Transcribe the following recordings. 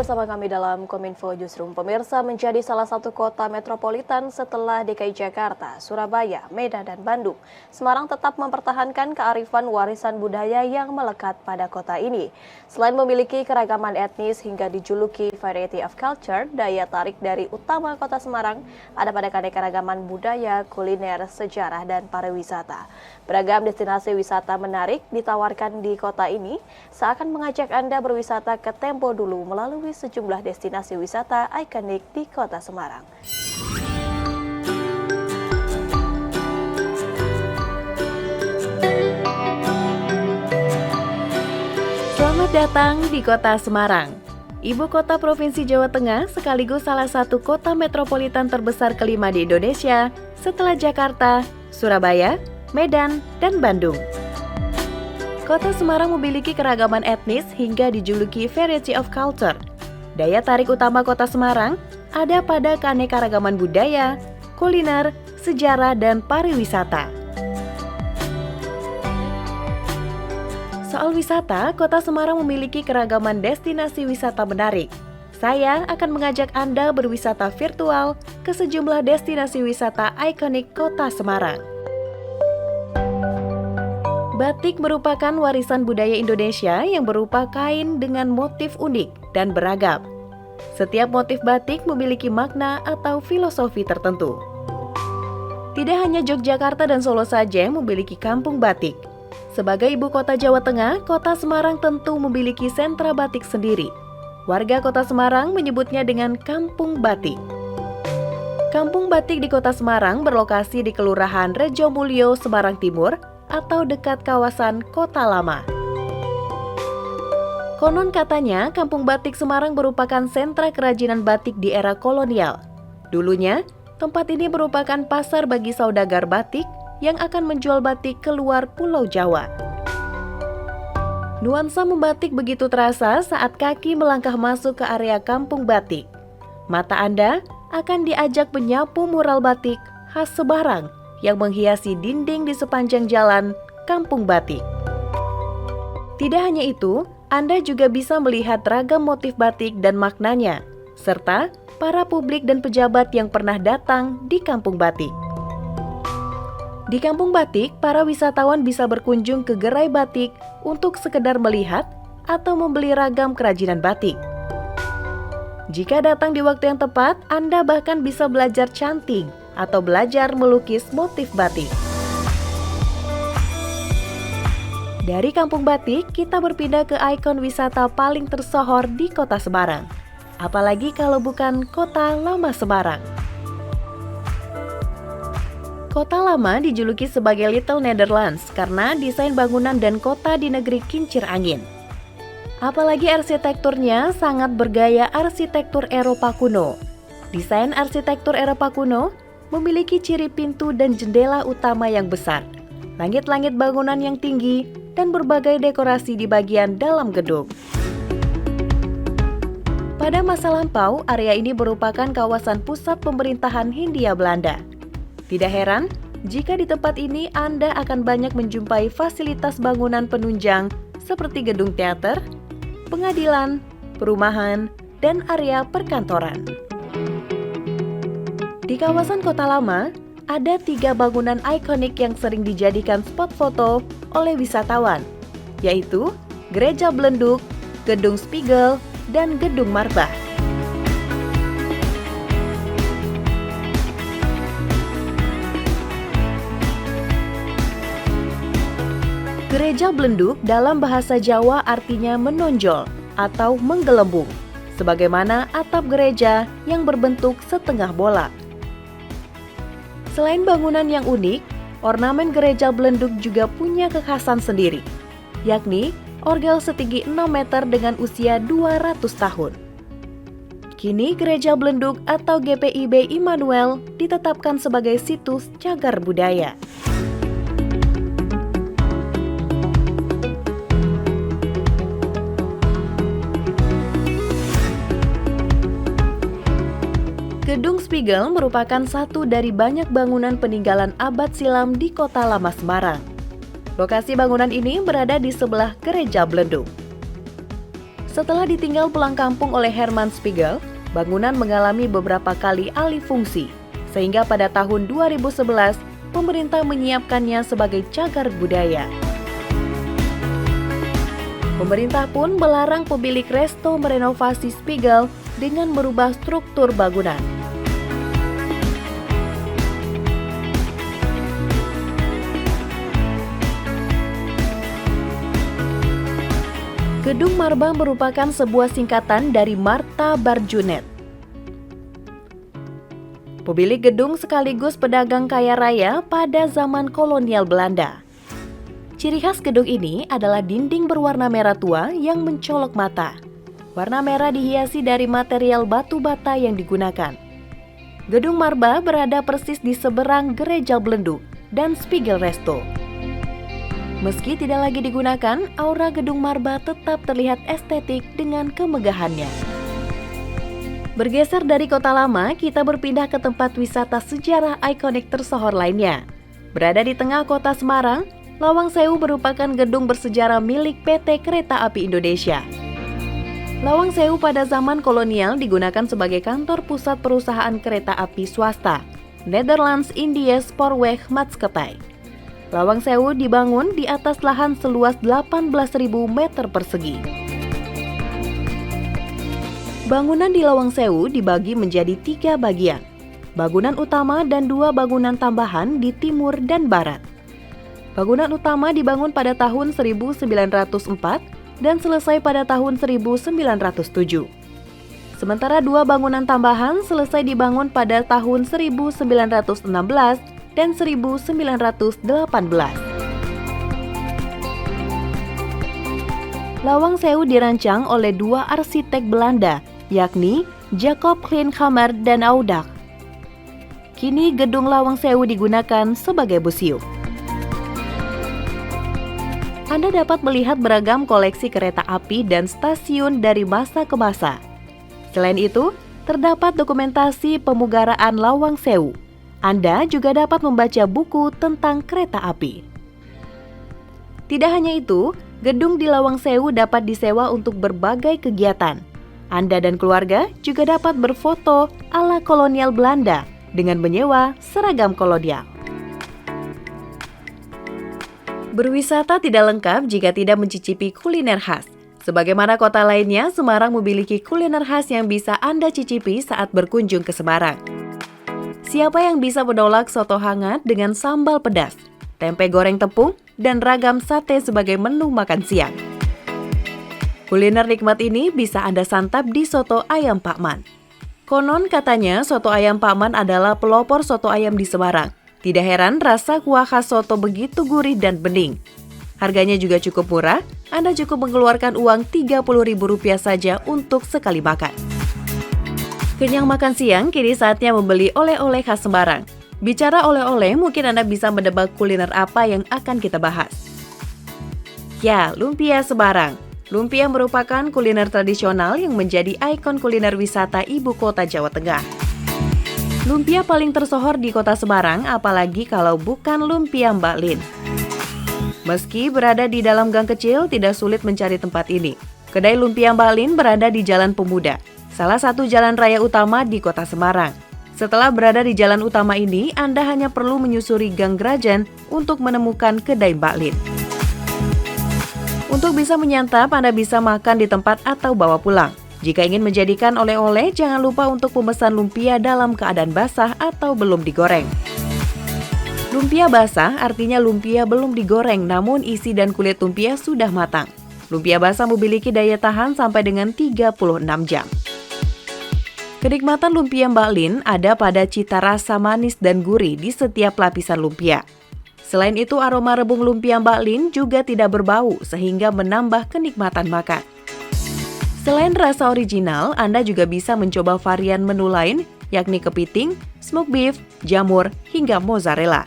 bersama kami dalam Kominfo Newsroom. Pemirsa, menjadi salah satu kota metropolitan setelah DKI Jakarta, Surabaya, Medan, dan Bandung, Semarang tetap mempertahankan kearifan warisan budaya yang melekat pada kota ini. Selain memiliki keragaman etnis hingga dijuluki variety of culture, daya tarik dari utama kota Semarang ada pada keanekaragaman budaya, kuliner, sejarah, dan pariwisata. Beragam destinasi wisata menarik ditawarkan di kota ini, seakan mengajak Anda berwisata ke tempo dulu melalui sejumlah destinasi wisata ikonik di kota Semarang. Selamat datang di kota Semarang, ibu kota Provinsi Jawa Tengah sekaligus salah satu kota metropolitan terbesar kelima di Indonesia setelah Jakarta, Surabaya, Medan, dan Bandung. Kota Semarang memiliki keragaman etnis hingga dijuluki variety of culture. Daya tarik utama kota Semarang ada pada keanekaragaman budaya, kuliner, sejarah, dan pariwisata. Soal wisata, kota Semarang memiliki keragaman destinasi wisata menarik. Saya akan mengajak Anda berwisata virtual ke sejumlah destinasi wisata ikonik kota Semarang. Batik merupakan warisan budaya Indonesia yang berupa kain dengan motif unik dan beragam. Setiap motif batik memiliki makna atau filosofi tertentu. Tidak hanya Yogyakarta dan Solo saja yang memiliki kampung batik. Sebagai ibu kota Jawa Tengah, kota Semarang tentu memiliki sentra batik sendiri. Warga kota Semarang menyebutnya dengan Kampung Batik. Kampung Batik di kota Semarang berlokasi di Kelurahan Rejomulyo, Semarang Timur, atau dekat kawasan Kota Lama. Konon katanya, Kampung Batik Semarang merupakan sentra kerajinan batik di era kolonial. Dulunya, tempat ini merupakan pasar bagi saudagar batik yang akan menjual batik keluar Pulau Jawa. Nuansa membatik begitu terasa saat kaki melangkah masuk ke area Kampung Batik. Mata Anda akan diajak menyapu mural batik khas Semarang yang menghiasi dinding di sepanjang jalan Kampung Batik. Tidak hanya itu, Anda juga bisa melihat ragam motif batik dan maknanya, serta para publik dan pejabat yang pernah datang di Kampung Batik. Di Kampung Batik, para wisatawan bisa berkunjung ke gerai batik untuk sekedar melihat atau membeli ragam kerajinan batik. Jika datang di waktu yang tepat, Anda bahkan bisa belajar canting atau belajar melukis motif batik. Dari Kampung Batik, kita berpindah ke ikon wisata paling tersohor di kota Semarang. Apalagi kalau bukan Kota Lama Semarang. Kota Lama dijuluki sebagai Little Netherlands karena desain bangunan dan kota di negeri kincir angin. Apalagi arsitekturnya sangat bergaya arsitektur Eropa kuno. Desain arsitektur Eropa kuno memiliki ciri pintu dan jendela utama yang besar, langit-langit bangunan yang tinggi, dan berbagai dekorasi di bagian dalam gedung. Pada masa lampau, area ini merupakan kawasan pusat pemerintahan Hindia Belanda. Tidak heran jika di tempat ini Anda akan banyak menjumpai fasilitas bangunan penunjang seperti gedung teater, pengadilan, perumahan, dan area perkantoran. Di kawasan Kota Lama, ada 3 bangunan ikonik yang sering dijadikan spot foto oleh wisatawan, yaitu Gereja Belenduk, Gedung Spiegel, dan Gedung Marbah. Gereja Belenduk dalam bahasa Jawa artinya menonjol atau menggelembung, sebagaimana atap gereja yang berbentuk setengah bola. Selain bangunan yang unik, ornamen gereja Belenduk juga punya kekhasan sendiri, yakni orgel setinggi 6 meter dengan usia 200 tahun. Kini Gereja Belenduk atau GPIB Immanuel ditetapkan sebagai situs cagar budaya. Gedung Spiegel merupakan satu dari banyak bangunan peninggalan abad silam di Kota Lama Semarang. Lokasi bangunan ini berada di sebelah Gereja Belenduk. Setelah ditinggal pulang kampung oleh Herman Spiegel, bangunan mengalami beberapa kali alih fungsi, sehingga pada tahun 2011, pemerintah menyiapkannya sebagai cagar budaya. Pemerintah pun melarang pemilik resto merenovasi Spiegel dengan merubah struktur bangunan. Gedung Marba merupakan sebuah singkatan dari Marta Barjunet. Pemilik gedung sekaligus pedagang kaya raya pada zaman kolonial Belanda. Ciri khas gedung ini adalah dinding berwarna merah tua yang mencolok mata. Warna merah dihiasi dari material batu bata yang digunakan. Gedung Marba berada persis di seberang Gereja Belenduk dan Spiegel Resto. Meski tidak lagi digunakan, aura gedung Marba tetap terlihat estetik dengan kemegahannya. Bergeser dari kota lama, kita berpindah ke tempat wisata sejarah ikonik tersohor lainnya. Berada di tengah kota Semarang, Lawang Sewu merupakan gedung bersejarah milik PT Kereta Api Indonesia. Lawang Sewu pada zaman kolonial digunakan sebagai kantor pusat perusahaan kereta api swasta, Nederlands Indië Spoorweg Maatschappij. Lawang Sewu dibangun di atas lahan seluas 18.000 meter persegi. Bangunan di Lawang Sewu dibagi menjadi 3 bagian, bangunan utama dan 2 bangunan tambahan di timur dan barat. Bangunan utama dibangun pada tahun 1904 dan selesai pada tahun 1907. Sementara 2 bangunan tambahan selesai dibangun pada tahun 1916 dan 1918. Lawang Sewu dirancang oleh 2 arsitek Belanda, yakni Jacob Kleinhammer dan Audak. Kini gedung Lawang Sewu digunakan sebagai museum. Anda dapat melihat beragam koleksi kereta api dan stasiun dari masa ke masa. Selain itu, terdapat dokumentasi pemugaraan Lawang Sewu. Anda juga dapat membaca buku tentang kereta api. Tidak hanya itu, gedung di Lawang Sewu dapat disewa untuk berbagai kegiatan. Anda dan keluarga juga dapat berfoto ala kolonial Belanda dengan menyewa seragam kolonial. Berwisata tidak lengkap jika tidak mencicipi kuliner khas. Sebagaimana kota lainnya, Semarang memiliki kuliner khas yang bisa Anda cicipi saat berkunjung ke Semarang. Siapa yang bisa menolak soto hangat dengan sambal pedas, tempe goreng tepung, dan ragam sate sebagai menu makan siang? Kuliner nikmat ini bisa Anda santap di Soto Ayam Pak Man. Konon katanya soto ayam Pak Man adalah pelopor soto ayam di Semarang. Tidak heran rasa kuah khas soto begitu gurih dan bening. Harganya juga cukup murah, Anda cukup mengeluarkan uang Rp30.000 saja untuk sekali makan. Kenyang makan siang, kini saatnya membeli oleh-oleh khas Semarang. Bicara oleh-oleh, mungkin Anda bisa menebak kuliner apa yang akan kita bahas. Ya, lumpia Semarang. Lumpia merupakan kuliner tradisional yang menjadi ikon kuliner wisata ibu kota Jawa Tengah. Lumpia paling tersohor di kota Semarang, apalagi kalau bukan lumpia Mbak Lin. Meski berada di dalam gang kecil, tidak sulit mencari tempat ini. Kedai lumpia Mbak Lin berada di Jalan Pemuda, salah satu jalan raya utama di kota Semarang. Setelah berada di jalan utama ini, Anda hanya perlu menyusuri Gang Grajen untuk menemukan kedai Mbak Lin. Untuk bisa menyantap, Anda bisa makan di tempat atau bawa pulang. Jika ingin menjadikan oleh-oleh, jangan lupa untuk memesan lumpia dalam keadaan basah atau belum digoreng. Lumpia basah artinya lumpia belum digoreng, namun isi dan kulit lumpia sudah matang. Lumpia basah memiliki daya tahan sampai dengan 36 jam. Kenikmatan lumpia Mbak Lin ada pada cita rasa manis dan gurih di setiap lapisan lumpia. Selain itu, aroma rebung lumpia Mbak Lin juga tidak berbau sehingga menambah kenikmatan makan. Selain rasa original, Anda juga bisa mencoba varian menu lain, yakni kepiting, smoked beef, jamur, hingga mozzarella.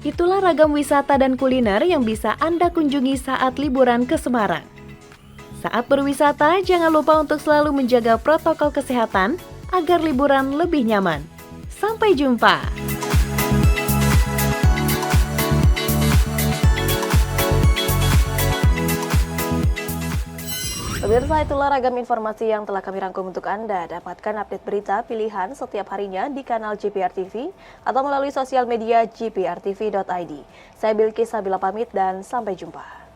Itulah ragam wisata dan kuliner yang bisa Anda kunjungi saat liburan ke Semarang. Saat berwisata, jangan lupa untuk selalu menjaga protokol kesehatan agar liburan lebih nyaman. Sampai jumpa! Pemirsa, itulah ragam informasi yang telah kami rangkum untuk Anda. Dapatkan update berita pilihan setiap harinya di kanal GPR TV atau melalui sosial media gprtv.id. Saya Bilqis Sabila pamit dan sampai jumpa.